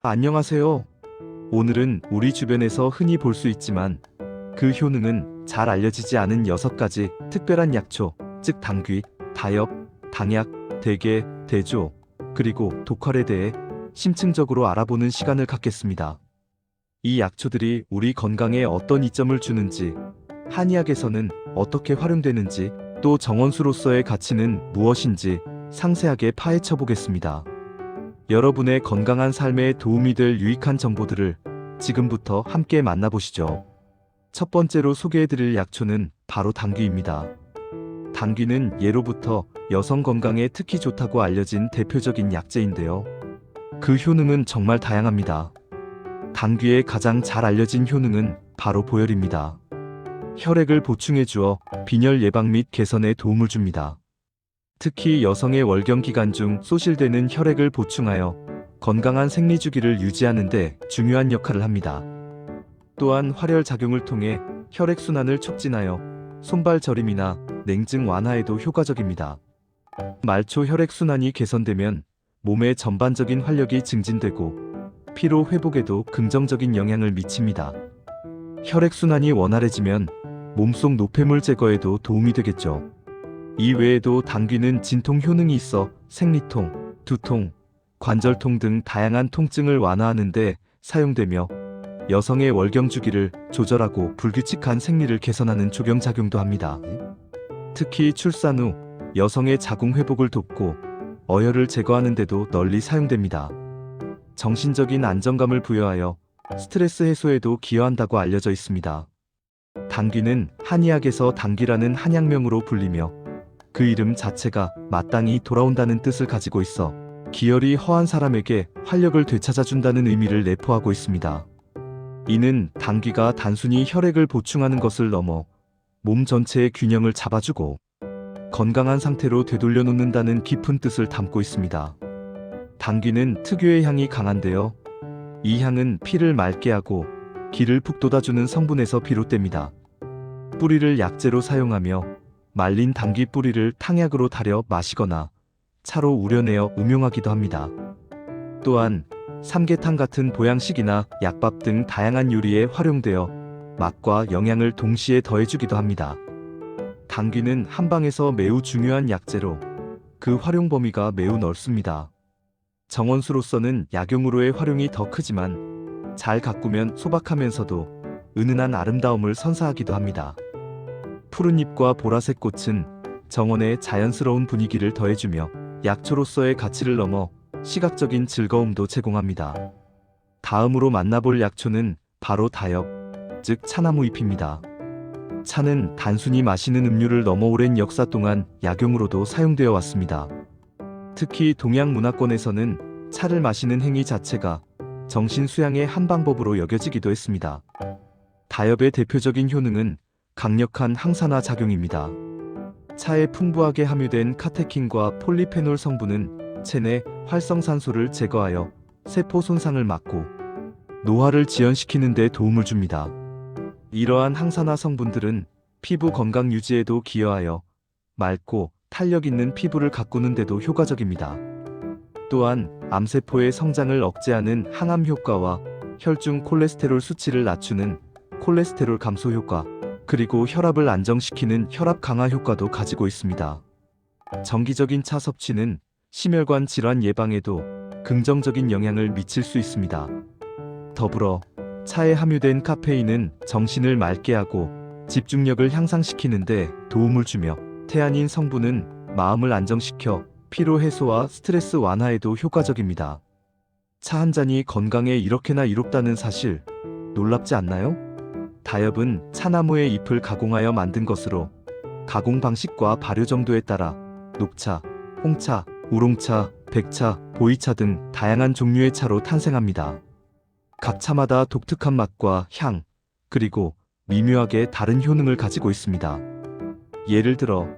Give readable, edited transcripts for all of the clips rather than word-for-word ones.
안녕하세요. 오늘은 우리 주변에서 흔히 볼 수 있지만 그 효능은 잘 알려지지 않은 6가지 특별한 약초, 즉 당귀, 다엽, 당약, 대개, 대조, 그리고 독활에 대해 심층적으로 알아보는 시간을 갖겠습니다. 이 약초들이 우리 건강에 어떤 이점을 주는지, 한의학에서는 어떻게 활용되는지, 또 정원수로서의 가치는 무엇인지 상세하게 파헤쳐 보겠습니다. 여러분의 건강한 삶에 도움이 될 유익한 정보들을 지금부터 함께 만나보시죠. 첫 번째로 소개해드릴 약초는 바로 당귀입니다. 당귀는 예로부터 여성 건강에 특히 좋다고 알려진 대표적인 약재인데요. 그 효능은 정말 다양합니다. 당귀의 가장 잘 알려진 효능은 바로 보혈입니다. 혈액을 보충해 주어 빈혈 예방 및 개선에 도움을 줍니다. 특히 여성의 월경 기간 중 소실되는 혈액을 보충하여 건강한 생리주기를 유지하는 데 중요한 역할을 합니다. 또한 활혈 작용을 통해 혈액순환을 촉진하여 손발 저림이나 냉증 완화에도 효과적입니다. 말초 혈액순환이 개선되면 몸의 전반적인 활력이 증진되고 피로 회복에도 긍정적인 영향을 미칩니다. 혈액순환이 원활해지면 몸속 노폐물 제거에도 도움이 되겠죠. 이 외에도 당귀는 진통 효능이 있어 생리통, 두통, 관절통 등 다양한 통증을 완화하는 데 사용되며 여성의 월경 주기를 조절하고 불규칙한 생리를 개선하는 조경작용도 합니다. 특히 출산 후 여성의 자궁 회복을 돕고 어혈을 제거하는 데도 널리 사용됩니다. 정신적인 안정감을 부여하여 스트레스 해소에도 기여한다고 알려져 있습니다. 당귀는 한의학에서 당귀라는 한약명으로 불리며 그 이름 자체가 마땅히 돌아온다는 뜻을 가지고 있어 기혈이 허한 사람에게 활력을 되찾아준다는 의미를 내포하고 있습니다. 이는 당귀가 단순히 혈액을 보충하는 것을 넘어 몸 전체의 균형을 잡아주고 건강한 상태로 되돌려 놓는다는 깊은 뜻을 담고 있습니다. 당귀는 특유의 향이 강한데요. 이 향은 피를 맑게 하고 기를 푹 돋아주는 성분에서 비롯됩니다. 뿌리를 약재로 사용하며 말린 당귀 뿌리를 탕약으로 달여 마시거나 차로 우려내어 음용하기도 합니다. 또한 삼계탕 같은 보양식이나 약밥 등 다양한 요리에 활용되어 맛과 영양을 동시에 더해주기도 합니다. 당귀는 한방에서 매우 중요한 약재로 그 활용 범위가 매우 넓습니다. 정원수로서는 약용으로의 활용이 더 크지만 잘 가꾸면 소박하면서도 은은한 아름다움을 선사하기도 합니다. 푸른 잎과 보라색 꽃은 정원에 자연스러운 분위기를 더해주며 약초로서의 가치를 넘어 시각적인 즐거움도 제공합니다. 다음으로 만나볼 약초는 바로 다엽, 즉 차나무 잎입니다. 차는 단순히 마시는 음료를 넘어 오랜 역사 동안 약용으로도 사용되어 왔습니다. 특히 동양 문화권에서는 차를 마시는 행위 자체가 정신 수양의 한 방법으로 여겨지기도 했습니다. 다엽의 대표적인 효능은 강력한 항산화 작용입니다. 차에 풍부하게 함유된 카테킨과 폴리페놀 성분은 체내 활성산소를 제거하여 세포 손상을 막고 노화를 지연시키는 데 도움을 줍니다. 이러한 항산화 성분들은 피부 건강 유지에도 기여하여 맑고 탄력 있는 피부를 가꾸는 데도 효과적입니다. 또한 암세포의 성장을 억제하는 항암 효과와 혈중 콜레스테롤 수치를 낮추는 콜레스테롤 감소 효과, 그리고 혈압을 안정시키는 혈압 강화 효과도 가지고 있습니다. 정기적인 차 섭취는 심혈관 질환 예방에도 긍정적인 영향을 미칠 수 있습니다. 더불어 차에 함유된 카페인은 정신을 맑게 하고 집중력을 향상시키는 데 도움을 주며 태아닌 성분은 마음을 안정시켜 피로 해소와 스트레스 완화에도 효과적입니다. 차 한 잔이 건강에 이렇게나 이롭다는 사실 놀랍지 않나요? 다엽은 차나무의 잎을 가공하여 만든 것으로 가공 방식과 발효 정도에 따라 녹차, 홍차, 우롱차, 백차, 보이차 등 다양한 종류의 차로 탄생합니다. 각 차마다 독특한 맛과 향, 그리고 미묘하게 다른 효능을 가지고 있습니다. 예를 들어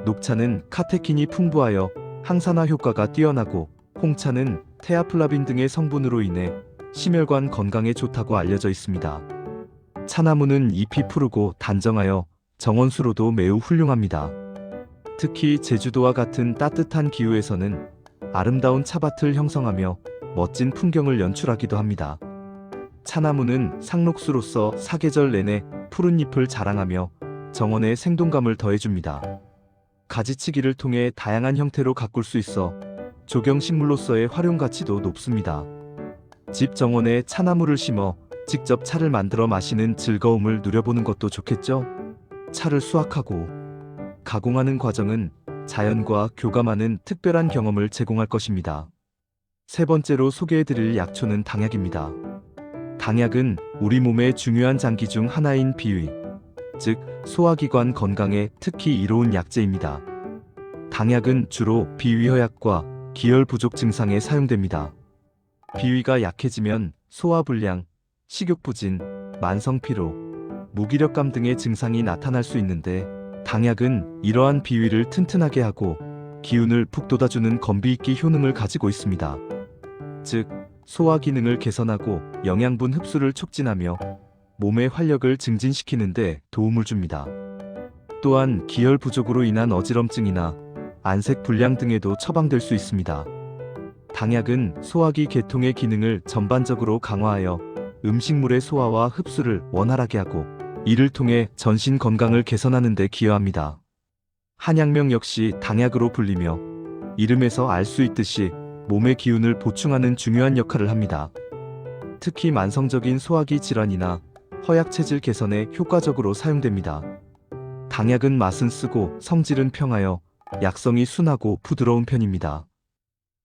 녹차는 카테킨이 풍부하여 항산화 효과가 뛰어나고 홍차는 테아플라빈 등의 성분으로 인해 심혈관 건강에 좋다고 알려져 있습니다. 차나무는 잎이 푸르고 단정하여 정원수로도 매우 훌륭합니다. 특히 제주도와 같은 따뜻한 기후에서는 아름다운 차밭을 형성하며 멋진 풍경을 연출하기도 합니다. 차나무는 상록수로서 사계절 내내 푸른 잎을 자랑하며 정원에 생동감을 더해줍니다. 가지치기를 통해 다양한 형태로 가꿀 수 있어 조경식물로서의 활용 가치도 높습니다. 집 정원에 차나무를 심어 직접 차를 만들어 마시는 즐거움을 누려보는 것도 좋겠죠? 차를 수확하고 가공하는 과정은 자연과 교감하는 특별한 경험을 제공할 것입니다. 세 번째로 소개해드릴 약초는 당약입니다. 당약은 우리 몸의 중요한 장기 중 하나인 비위, 즉 소화기관 건강에 특히 이로운 약재입니다. 당약은 주로 비위허약과 기혈 부족 증상에 사용됩니다. 비위가 약해지면 소화불량, 식욕부진, 만성피로, 무기력감 등의 증상이 나타날 수 있는데 당약은 이러한 비위를 튼튼하게 하고 기운을 북돋아주는 건비익기 효능을 가지고 있습니다. 즉, 소화 기능을 개선하고 영양분 흡수를 촉진하며 몸의 활력을 증진시키는 데 도움을 줍니다. 또한 기혈 부족으로 인한 어지럼증이나 안색 불량 등에도 처방될 수 있습니다. 당약은 소화기 계통의 기능을 전반적으로 강화하여 음식물의 소화와 흡수를 원활하게 하고 이를 통해 전신 건강을 개선하는 데 기여합니다. 한약명 역시 당약으로 불리며 이름에서 알 수 있듯이 몸의 기운을 보충하는 중요한 역할을 합니다. 특히 만성적인 소화기 질환이나 허약 체질 개선에 효과적으로 사용됩니다. 당약은 맛은 쓰고 성질은 평하여 약성이 순하고 부드러운 편입니다.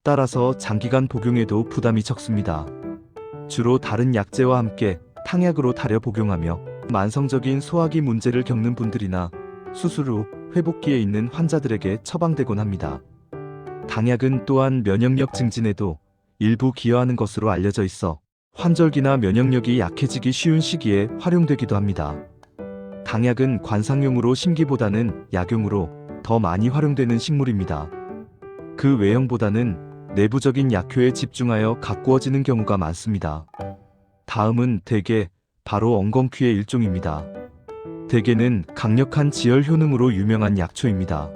따라서 장기간 복용에도 부담이 적습니다. 주로 다른 약재와 함께 탕약으로 달여 복용하며 만성적인 소화기 문제를 겪는 분들이나 수술 후 회복기에 있는 환자들에게 처방되곤 합니다. 당약은 또한 면역력 증진에도 일부 기여하는 것으로 알려져 있어 환절기나 면역력이 약해지기 쉬운 시기에 활용되기도 합니다. 당약은 관상용으로 심기보다는 약용으로 더 많이 활용되는 식물입니다. 그 외형보다는 내부적인 약효에 집중하여 가꾸어지는 경우가 많습니다. 다음은 대게, 바로 엉겅퀴의 일종입니다. 대게는 강력한 지혈 효능으로 유명한 약초입니다.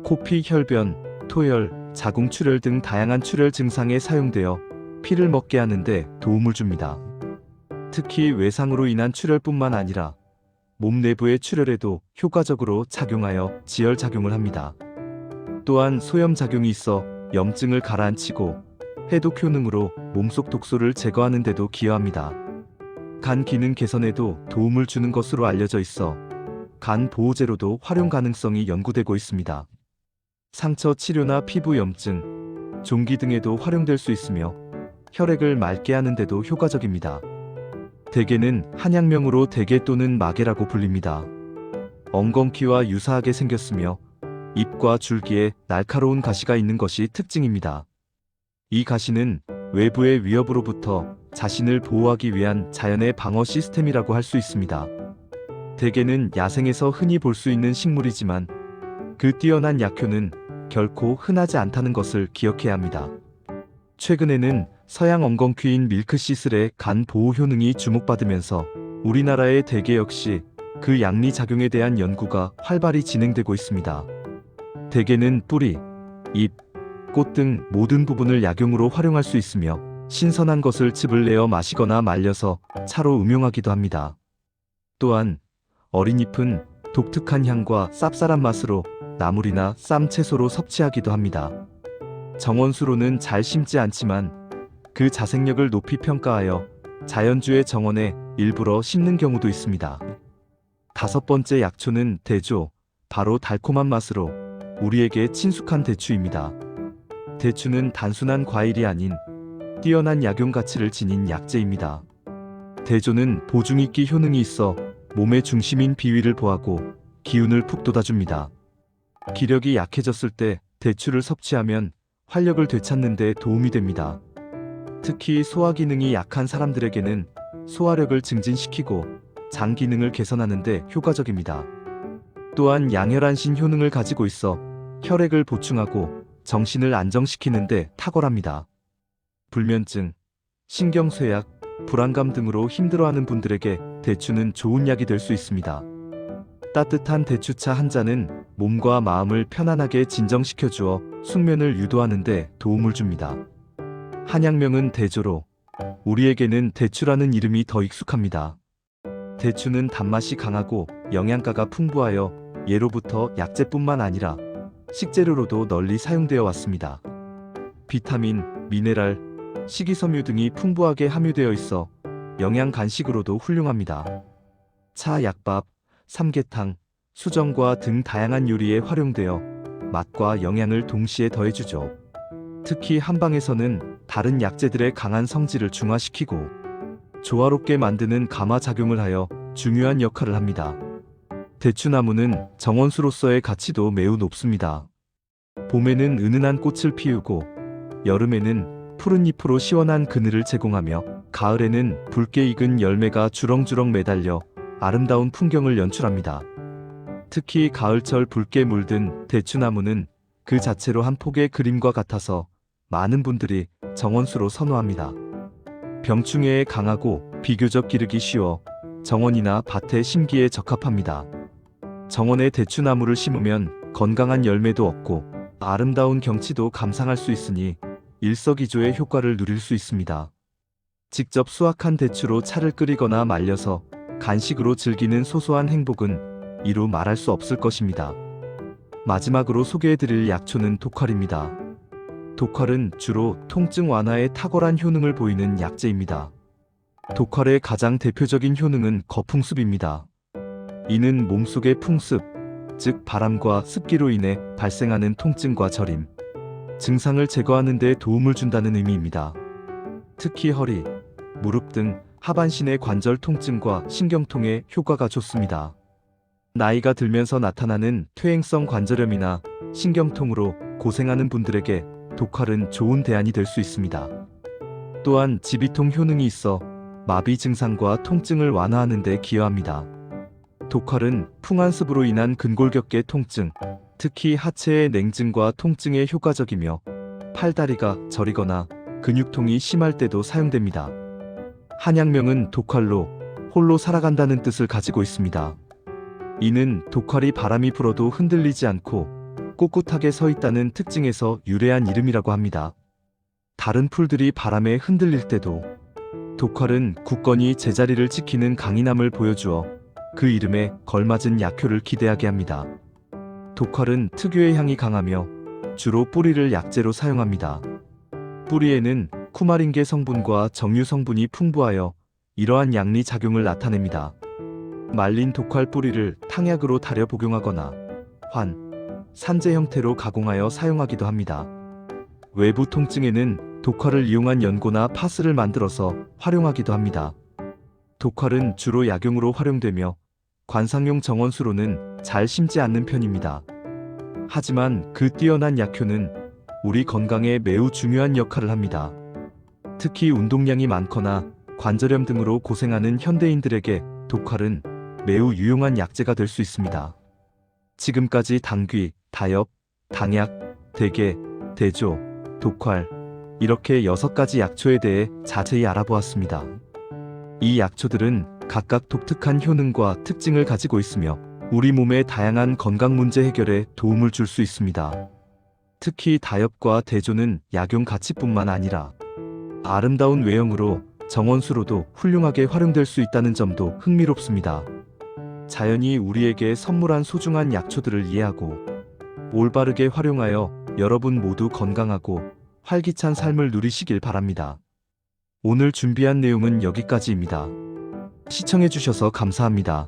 코피, 혈변, 토열, 자궁 출혈 등 다양한 출혈 증상에 사용되어 피를 먹게 하는데 도움을 줍니다. 특히 외상으로 인한 출혈뿐만 아니라 몸 내부의 출혈에도 효과적으로 작용하여 지혈 작용을 합니다. 또한 소염 작용이 있어 염증을 가라앉히고 해독 효능으로 몸속 독소를 제거하는 데도 기여합니다. 간 기능 개선에도 도움을 주는 것으로 알려져 있어 간 보호제로도 활용 가능성이 연구되고 있습니다. 상처 치료나 피부 염증, 종기 등에도 활용될 수 있으며 혈액을 맑게 하는 데도 효과적입니다. 대게는 한약명으로 대게 또는 마개라고 불립니다. 엉겅퀴와 유사하게 생겼으며 잎과 줄기에 날카로운 가시가 있는 것이 특징입니다. 이 가시는 외부의 위협으로부터 자신을 보호하기 위한 자연의 방어 시스템이라고 할 수 있습니다. 대게는 야생에서 흔히 볼 수 있는 식물이지만 그 뛰어난 약효는 결코 흔하지 않다는 것을 기억해야 합니다. 최근에는 서양 엉겅퀴인 밀크시슬의 간 보호 효능이 주목받으면서 우리나라의 대게 역시 그 양리 작용에 대한 연구가 활발히 진행되고 있습니다. 대게는 뿌리, 잎, 꽃 등 모든 부분을 약용으로 활용할 수 있으며 신선한 것을 즙을 내어 마시거나 말려서 차로 음용하기도 합니다. 또한 어린 잎은 독특한 향과 쌉쌀한 맛으로 나물이나 쌈 채소로 섭취하기도 합니다. 정원수로는 잘 심지 않지만 그 자생력을 높이 평가하여 자연주의 정원에 일부러 심는 경우도 있습니다. 다섯 번째 약초는 대조, 바로 달콤한 맛으로 우리에게 친숙한 대추입니다. 대추는 단순한 과일이 아닌 뛰어난 약용 가치를 지닌 약재입니다. 대조는 보중익기 효능이 있어 몸의 중심인 비위를 보하고 기운을 북돋아줍니다. 기력이 약해졌을 때 대추를 섭취하면 활력을 되찾는 데 도움이 됩니다. 특히 소화 기능이 약한 사람들에게는 소화력을 증진시키고 장 기능을 개선하는 데 효과적입니다. 또한 양혈안신 효능을 가지고 있어 혈액을 보충하고 정신을 안정시키는 데 탁월합니다. 불면증, 신경쇠약, 불안감 등으로 힘들어하는 분들에게 대추는 좋은 약이 될 수 있습니다. 따뜻한 대추차 한 잔은 몸과 마음을 편안하게 진정시켜 주어 숙면을 유도하는 데 도움을 줍니다. 한약명은 대조로 우리에게는 대추라는 이름이 더 익숙합니다. 대추는 단맛이 강하고 영양가가 풍부하여 예로부터 약재뿐만 아니라 식재료로도 널리 사용되어 왔습니다. 비타민, 미네랄, 식이섬유 등이 풍부하게 함유되어 있어 영양 간식으로도 훌륭합니다. 차, 약밥, 삼계탕, 수정과 등 다양한 요리에 활용되어 맛과 영양을 동시에 더해주죠. 특히 한방에서는 다른 약재들의 강한 성질을 중화시키고 조화롭게 만드는 감화작용을 하여 중요한 역할을 합니다. 대추나무는 정원수로서의 가치도 매우 높습니다. 봄에는 은은한 꽃을 피우고 여름에는 푸른 잎으로 시원한 그늘을 제공하며 가을에는 붉게 익은 열매가 주렁주렁 매달려 아름다운 풍경을 연출합니다. 특히 가을철 붉게 물든 대추나무는 그 자체로 한 폭의 그림과 같아서 많은 분들이 정원수로 선호합니다. 병충해에 강하고 비교적 기르기 쉬워 정원이나 밭에 심기에 적합합니다. 정원에 대추나무를 심으면 건강한 열매도 얻고 아름다운 경치도 감상할 수 있으니 일석이조의 효과를 누릴 수 있습니다. 직접 수확한 대추로 차를 끓이거나 말려서 간식으로 즐기는 소소한 행복은 이루 말할 수 없을 것입니다. 마지막으로 소개해드릴 약초는 독활입니다. 독활은 주로 통증 완화에 탁월한 효능을 보이는 약재입니다. 독활의 가장 대표적인 효능은 거풍습입니다. 이는 몸속의 풍습, 즉 바람과 습기로 인해 발생하는 통증과 저림, 증상을 제거하는 데 도움을 준다는 의미입니다. 특히 허리, 무릎 등 하반신의 관절 통증과 신경통에 효과가 좋습니다. 나이가 들면서 나타나는 퇴행성 관절염이나 신경통으로 고생하는 분들에게 독활은 좋은 대안이 될 수 있습니다. 또한 지비통 효능이 있어 마비 증상과 통증을 완화하는 데 기여합니다. 독활은 풍한습으로 인한 근골격계 통증, 특히 하체의 냉증과 통증에 효과적이며 팔다리가 저리거나 근육통이 심할 때도 사용됩니다. 한약명은 독활로 홀로 살아간다는 뜻을 가지고 있습니다. 이는 독활이 바람이 불어도 흔들리지 않고 꼿꼿하게 서 있다는 특징에서 유래한 이름이라고 합니다. 다른 풀들이 바람에 흔들릴 때도 독활은 굳건히 제자리를 지키는 강인함을 보여주어 그 이름에 걸맞은 약효를 기대하게 합니다. 독활은 특유의 향이 강하며 주로 뿌리를 약재로 사용합니다. 뿌리에는 쿠마린계 성분과 정유 성분이 풍부하여 이러한 양리 작용을 나타냅니다. 말린 독활 뿌리를 탕약으로 달여 복용하거나 산재 형태로 가공하여 사용하기도 합니다. 외부 통증에는 독활을 이용한 연고나 파스를 만들어서 활용하기도 합니다. 독활은 주로 약용으로 활용되며 관상용 정원수로는 잘 심지 않는 편입니다. 하지만 그 뛰어난 약효는 우리 건강에 매우 중요한 역할을 합니다. 특히 운동량이 많거나 관절염 등으로 고생하는 현대인들에게 독활은 매우 유용한 약재가 될 수 있습니다. 지금까지 당귀, 다엽, 당약, 대개, 대조, 독활 이렇게 6가지 약초에 대해 자세히 알아보았습니다. 이 약초들은 각각 독특한 효능과 특징을 가지고 있으며 우리 몸의 다양한 건강 문제 해결에 도움을 줄 수 있습니다. 특히 다엽과 대조는 약용 가치뿐만 아니라 아름다운 외형으로 정원수로도 훌륭하게 활용될 수 있다는 점도 흥미롭습니다. 자연이 우리에게 선물한 소중한 약초들을 이해하고 올바르게 활용하여 여러분 모두 건강하고 활기찬 삶을 누리시길 바랍니다. 오늘 준비한 내용은 여기까지입니다. 시청해주셔서 감사합니다.